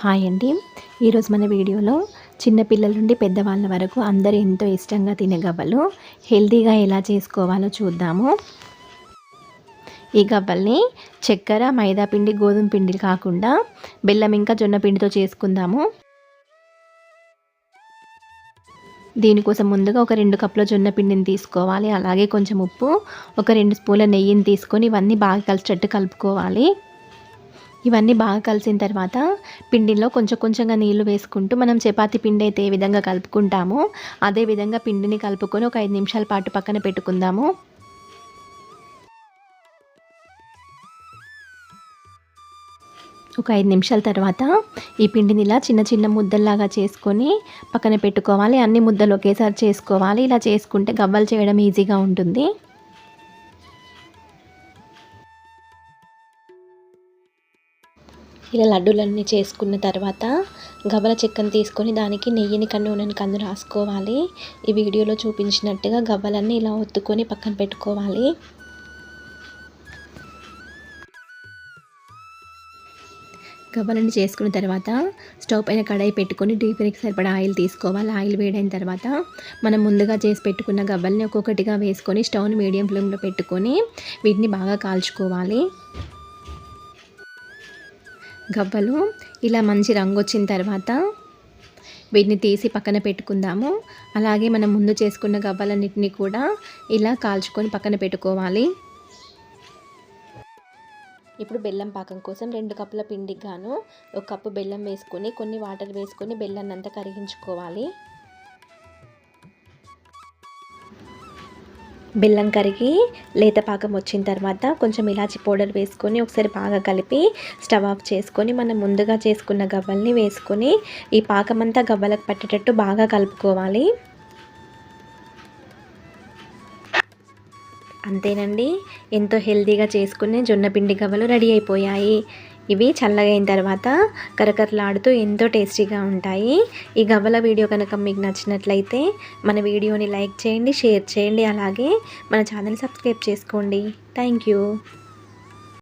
Hi అండి. ఈరోజు మన వీడియోలో చిన్నపిల్లల నుండి పెద్దవాళ్ళ వరకు అందరూ ఎంతో ఇష్టంగా తినే గవ్వలు హెల్తీగా ఎలా చేసుకోవాలో చూద్దాము. ఈ గవ్వల్ని చక్కెర, మైదా పిండి, గోధుమ పిండి కాకుండా బెల్లం ఇంకా జొన్న పిండితో చేసుకుందాము. దీనికోసం ముందుగా ఒక 2 కప్పుల జొన్న పిండిని తీసుకోవాలి. అలాగే కొంచెం ఉప్పు, ఒక 2 స్పూన్ల నెయ్యిని తీసుకొని ఇవన్నీ బాగా కలిసేటట్టు కలుపుకోవాలి. ఇవన్నీ బాగా కలిసిన తర్వాత పిండిలో కొంచెం కొంచెంగా నీళ్లు వేసుకుంటూ మనం చపాతీ పిండి అయితే ఏ విధంగా కలుపుకుంటామో అదే విధంగా పిండిని కలుపుకొని ఒక 5 నిమిషాల పాటు పక్కన పెట్టుకుందాము. ఒక 5 నిమిషాల తర్వాత ఈ పిండిని ఇలా చిన్న చిన్న ముద్దల్లాగా చేసుకొని పక్కన పెట్టుకోవాలి. అన్ని ముద్దలు ఒకేసారి చేసుకోవాలి. ఇలా చేసుకుంటే గవ్వలు చేయడం ఈజీగా ఉంటుంది. ఇలా లడ్డూలన్నీ చేసుకున్న తర్వాత గవ్వల చెక్కను తీసుకొని దానికి నెయ్యిని నూనెని కన్ను రాసుకోవాలి. ఈ వీడియోలో చూపించినట్టుగా గవ్వలన్నీ ఇలా ఒత్తుకొని పక్కన పెట్టుకోవాలి. గవ్వలన్నీ చేసుకున్న తర్వాత స్టవ్ పైన కడాయి పెట్టుకొని డీప్ ఫ్రైకి సరిపడా ఆయిల్ తీసుకోవాలి. ఆయిల్ వేడైన తర్వాత మనం ముందుగా చేసి పెట్టుకున్న గవ్వల్ని ఒక్కొక్కటిగా వేసుకొని స్టవ్ని మీడియం ఫ్లేమ్లో పెట్టుకొని వీటిని బాగా కాల్చుకోవాలి. గవ్వలు ఇలా మంచి రంగు వచ్చిన తర్వాత వీటిని తీసి పక్కన పెట్టుకుందాము. అలాగే మనం ముందు చేసుకున్న గవ్వలన్నిటిని కూడా ఇలా కాల్చుకొని పక్కన పెట్టుకోవాలి. ఇప్పుడు బెల్లం పాకం కోసం 2 కప్పుల పిండికి గాను 1 కప్పు బెల్లం వేసుకొని కొన్ని వాటర్ వేసుకొని బెల్లాన్ని అంతా కరిగించుకోవాలి. బెల్లం కరిగి లేత పాకం వచ్చిన తర్వాత కొంచెం ఇలాచి పౌడర్ వేసుకొని ఒకసారి బాగా కలిపి స్టవ్ ఆఫ్ చేసుకొని మనం ముందుగా చేసుకున్న గవ్వల్ని వేసుకొని ఈ పాకమంతా గవ్వలకు పట్టేటట్టు బాగా కలుపుకోవాలి. అంతేనండి, ఎంతో హెల్తీగా చేసుకునే జొన్న పిండి గవ్వలు రెడీ అయిపోయాయి. ఇవి చల్లగా అయిన తర్వాత కరకరలాడుతూ ఎంతో టేస్టీగా ఉంటాయి. ఈ గవ్వల వీడియో కనుక మీకు నచ్చినట్లయితే మన వీడియోని లైక్ చేయండి, షేర్ చేయండి, అలాగే మన ఛానల్ సబ్స్క్రైబ్ చేసుకోండి. Thank you.